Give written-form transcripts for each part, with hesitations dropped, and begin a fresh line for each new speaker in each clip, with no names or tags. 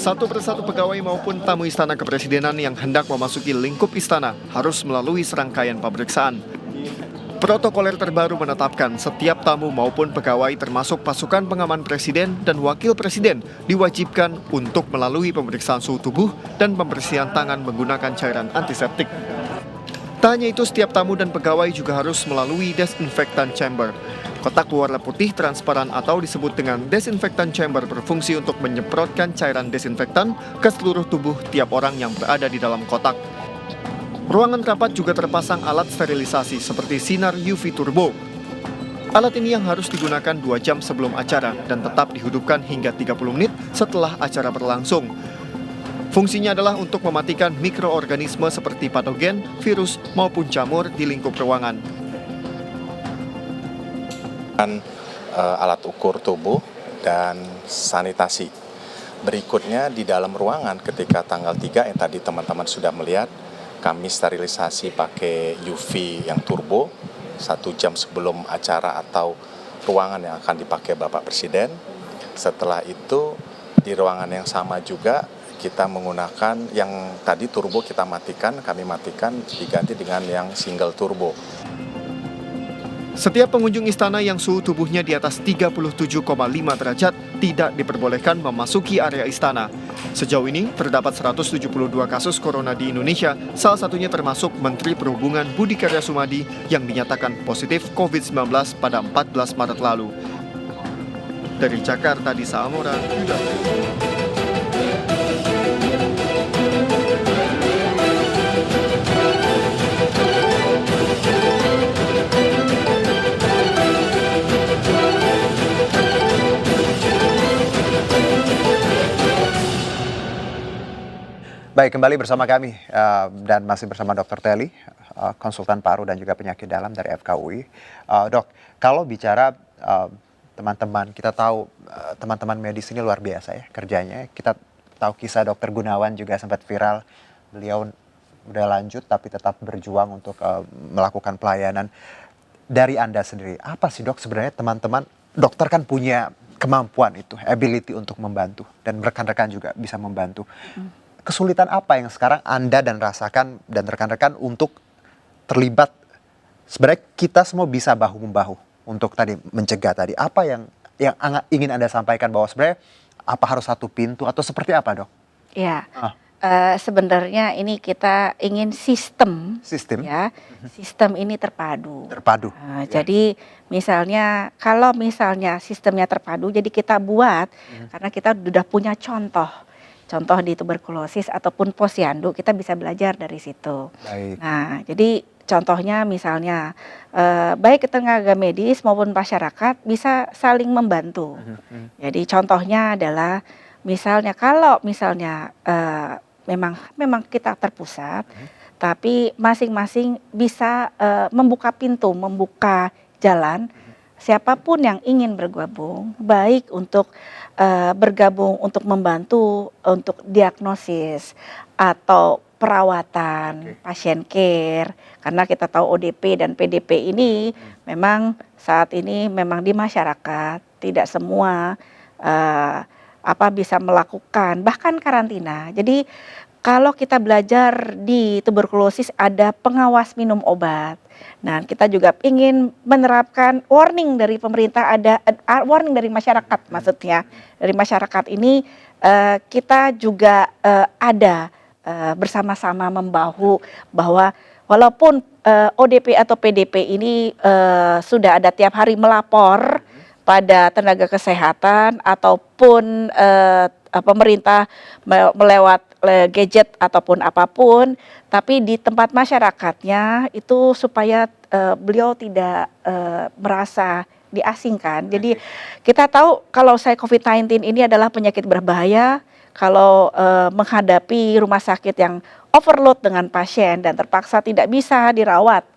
Satu persatu pegawai maupun tamu istana kepresidenan yang hendak memasuki lingkup istana harus melalui serangkaian pemeriksaan. Protokoler terbaru menetapkan setiap tamu maupun pegawai termasuk pasukan pengaman presiden dan wakil presiden diwajibkan untuk melalui pemeriksaan suhu tubuh dan pembersihan tangan menggunakan cairan antiseptik. Tak hanya itu, setiap tamu dan pegawai juga harus melalui disinfektan chamber. Kotak berwarna putih transparan atau disebut dengan disinfektan chamber berfungsi untuk menyemprotkan cairan desinfektan ke seluruh tubuh tiap orang yang berada di dalam kotak. Ruangan rapat juga terpasang alat sterilisasi seperti sinar UV turbo. Alat ini yang harus digunakan 2 jam sebelum acara dan tetap dihidupkan hingga 30 menit setelah acara berlangsung. Fungsinya adalah untuk mematikan mikroorganisme seperti patogen, virus, maupun jamur di lingkup ruangan.
Alat ukur tubuh dan sanitasi. Berikutnya di dalam ruangan ketika tanggal 3 yang tadi teman-teman sudah melihat, kami sterilisasi pakai UV yang turbo 1 jam sebelum acara atau ruangan yang akan dipakai Bapak Presiden. Setelah itu di ruangan yang sama juga kita menggunakan yang tadi turbo kami matikan diganti dengan yang single turbo.
Setiap pengunjung istana yang suhu tubuhnya di atas 37,5 derajat tidak diperbolehkan memasuki area istana. Sejauh ini terdapat 172 kasus corona di Indonesia, salah satunya termasuk Menteri Perhubungan Budi Karya Sumadi yang dinyatakan positif COVID-19 pada 14 Maret lalu. Dari Jakarta, Disa Amora,
Baik, kembali bersama kami dan masih bersama Dr. Telly, konsultan paru dan juga penyakit dalam dari FKUI. Dok, kalau bicara teman-teman, kita tahu teman-teman medis ini luar biasa ya kerjanya. Kita tahu kisah Dr. Gunawan juga sempat viral. Beliau udah lanjut tapi tetap berjuang untuk melakukan pelayanan. Dari Anda sendiri, apa sih dok sebenarnya teman-teman, dokter kan punya kemampuan itu, ability untuk membantu. Dan rekan-rekan juga bisa membantu. Kesulitan apa yang sekarang Anda dan rasakan dan rekan-rekan untuk terlibat? Sebenarnya kita semua bisa bahu-membahu untuk tadi mencegah tadi. Apa yang ingin Anda sampaikan bahwa sebenarnya apa harus satu pintu atau seperti apa dok?
Ya, sebenarnya ini kita ingin sistem ya, sistem ini terpadu.
Ya.
Jadi misalnya kalau misalnya sistemnya terpadu, jadi kita buat karena kita sudah punya contoh di tuberkulosis ataupun posyandu, kita bisa belajar dari situ.
Baik.
Nah, jadi contohnya misalnya baik tenaga medis maupun masyarakat bisa saling membantu. Jadi contohnya adalah misalnya kalau misalnya memang kita terpusat, tapi masing-masing bisa membuka pintu, membuka jalan. Siapapun yang ingin bergabung, baik untuk bergabung untuk membantu untuk diagnosis atau perawatan, pasien care, karena kita tahu ODP dan PDP ini memang saat ini memang di masyarakat tidak semua bisa melakukan bahkan karantina. Jadi kalau kita belajar di tuberkulosis ada pengawas minum obat. Nah, kita juga ingin menerapkan warning dari pemerintah, ada warning dari masyarakat maksudnya. Dari masyarakat ini kita juga ada bersama-sama membahu bahwa walaupun ODP atau PDP ini sudah ada tiap hari melapor pada tenaga kesehatan ataupun pemerintah melewat gadget ataupun apapun, tapi di tempat masyarakatnya itu supaya beliau tidak merasa diasingkan. Jadi kita tahu kalau COVID-19 ini adalah penyakit berbahaya, kalau menghadapi rumah sakit yang overload dengan pasien dan terpaksa tidak bisa dirawat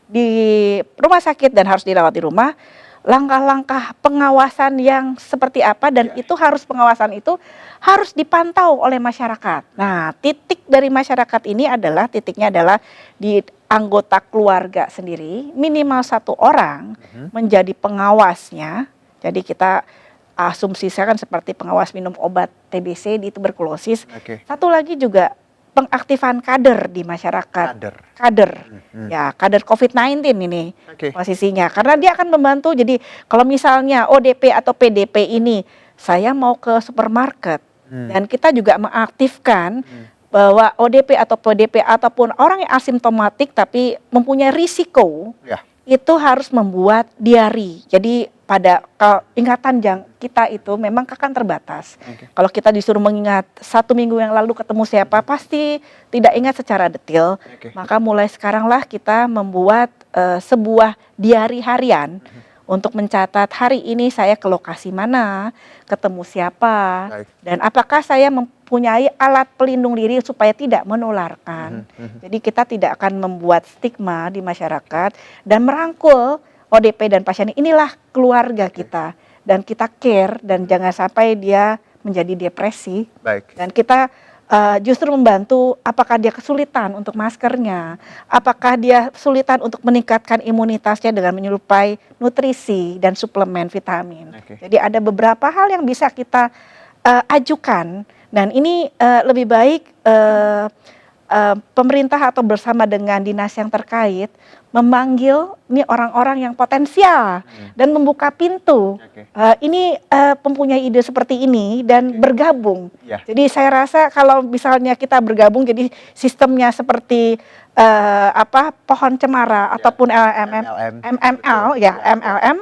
di rumah sakit dan harus dirawat di rumah, langkah-langkah pengawasan yang seperti apa dan itu pengawasan itu harus dipantau oleh masyarakat. Nah, titik dari masyarakat ini titiknya adalah di anggota keluarga sendiri, minimal 1 orang menjadi pengawasnya. Jadi kita asumsi saya kan seperti pengawas minum obat TBC di tuberkulosis.
Oke.
Satu lagi juga pengaktifan kader di masyarakat. Kader. Ya, kader COVID-19 ini
Oke.
posisinya. Karena dia akan membantu. Jadi kalau misalnya ODP atau PDP ini saya mau ke supermarket dan kita juga mengaktifkan bahwa ODP atau PDP ataupun orang yang asimptomatik tapi mempunyai risiko,
Ya.
itu harus membuat diary. Jadi pada ingatan kita itu memang akan terbatas.
Oke.
Kalau kita disuruh mengingat 1 minggu yang lalu ketemu siapa, pasti tidak ingat secara detail.
Oke.
Maka mulai sekaranglah kita membuat sebuah diary harian untuk mencatat hari ini saya ke lokasi mana, ketemu siapa,
Baik.
dan apakah saya mempunyai alat pelindung diri supaya tidak menularkan. Jadi kita tidak akan membuat stigma di masyarakat dan merangkul ODP dan pasien inilah keluarga kita dan kita care dan jangan sampai dia menjadi depresi
Baik.
dan kita justru membantu apakah dia kesulitan untuk maskernya, apakah dia kesulitan untuk meningkatkan imunitasnya dengan menyerupai nutrisi dan suplemen vitamin.
Oke.
Jadi ada beberapa hal yang bisa kita ajukan dan ini lebih baik pemerintah atau bersama dengan dinas yang terkait memanggil nih orang-orang yang potensial dan membuka pintu.
Oke.
Ini mempunyai ide seperti ini dan bergabung.
Ya.
Jadi saya rasa kalau misalnya kita bergabung jadi sistemnya seperti pohon cemara ataupun MML ya MLM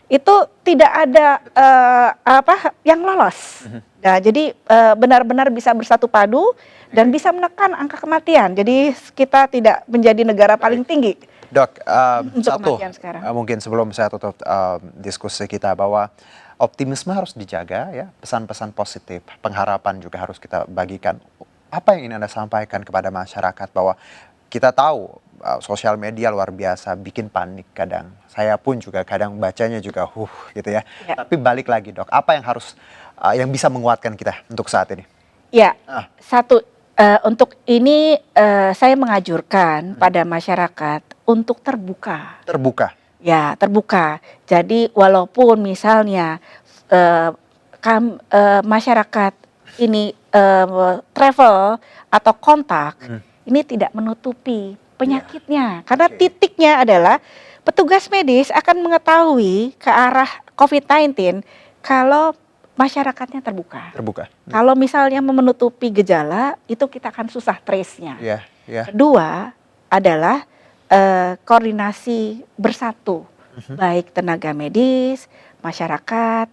itu tidak ada yang lolos. Nah, jadi benar-benar bisa bersatu padu dan bisa menekan angka kematian. Jadi kita tidak menjadi negara paling tinggi.
Dok,
Untuk
satu
kematian sekarang.
mungkin sebelum saya tutup diskusi kita bahwa optimisme harus dijaga ya, pesan-pesan positif, pengharapan juga harus kita bagikan. Apa yang ingin Anda sampaikan kepada masyarakat bahwa kita tahu sosial media luar biasa bikin panik kadang. Saya pun juga kadang bacanya juga gitu ya.
Ya.
Tapi balik lagi Dok, apa yang harus yang bisa menguatkan kita untuk saat ini?
Ya,
Ah.
satu untuk ini saya mengajurkan pada masyarakat untuk terbuka.
Terbuka.
Ya, terbuka. Jadi walaupun misalnya masyarakat ini travel atau kontak, ini tidak menutupi penyakitnya. Karena
Oke.
titiknya adalah petugas medis akan mengetahui ke arah COVID-19 kalau masyarakatnya terbuka.
Terbuka.
Kalau misalnya menutupi gejala, itu kita akan susah trace-nya.
Ya, ya.
Kedua adalah koordinasi bersatu, baik tenaga medis, masyarakat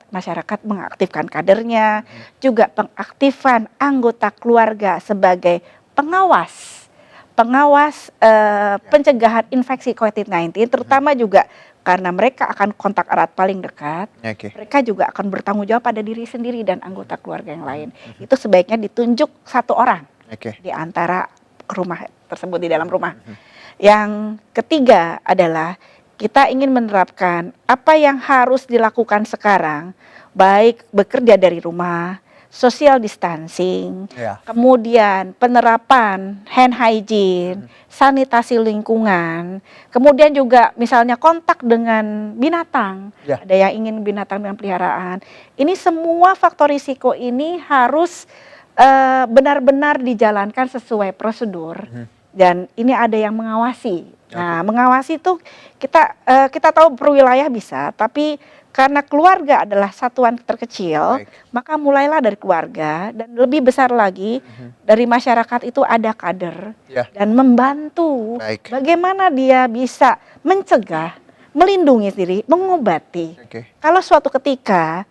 mengaktifkan kadernya, juga pengaktifan anggota keluarga sebagai pengawas pencegahan infeksi COVID-19, terutama juga karena mereka akan kontak erat paling dekat.
Oke.
Mereka juga akan bertanggung jawab pada diri sendiri dan anggota keluarga yang lain. Itu sebaiknya ditunjuk satu orang
Oke.
di antara rumah tersebut di dalam rumah. Yang ketiga adalah kita ingin menerapkan apa yang harus dilakukan sekarang, baik bekerja dari rumah, social distancing,
Ya.
kemudian penerapan hand hygiene, sanitasi lingkungan, kemudian juga misalnya kontak dengan binatang,
Ya.
ada yang ingin binatang dengan peliharaan. Ini semua faktor risiko ini harus benar-benar dijalankan sesuai prosedur dan ini ada yang mengawasi. Nah, mengawasi itu kita tahu per wilayah bisa, tapi karena keluarga adalah satuan terkecil,
Baik.
maka mulailah dari keluarga dan lebih besar lagi dari masyarakat itu ada kader
Ya.
dan membantu
Baik.
bagaimana dia bisa mencegah, melindungi diri, mengobati.
Oke.
Kalau suatu ketika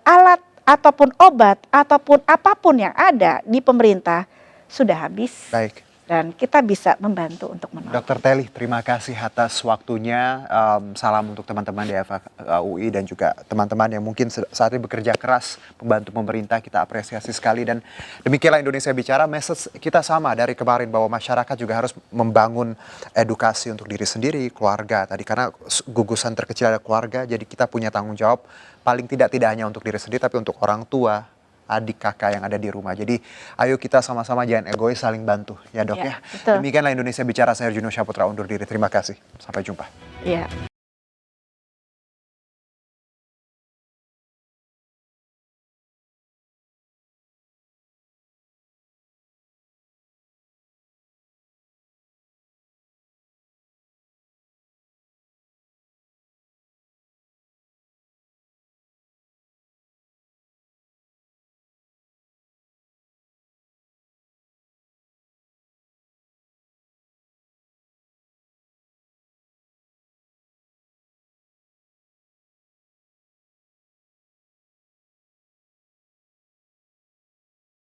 alat ataupun obat ataupun apapun yang ada di pemerintah sudah habis
Baik.
dan kita bisa membantu untuk menolong.
Dr. Telly, terima kasih atas waktunya. Salam untuk teman-teman di FKUI dan juga teman-teman yang mungkin saat ini bekerja keras membantu pemerintah. Kita apresiasi sekali dan demikianlah Indonesia Bicara. Message kita sama dari kemarin bahwa masyarakat juga harus membangun edukasi untuk diri sendiri, keluarga tadi. Karena gugusan terkecil adalah keluarga, jadi kita punya tanggung jawab paling tidak hanya untuk diri sendiri tapi untuk orang tua, adik kakak yang ada di rumah. Jadi ayo kita sama-sama jangan egois, saling bantu ya Dok ya.
Ya, betul.
Demikianlah Indonesia Bicara, saya Juno Syaputra undur diri. Terima kasih. Sampai jumpa.
Ya.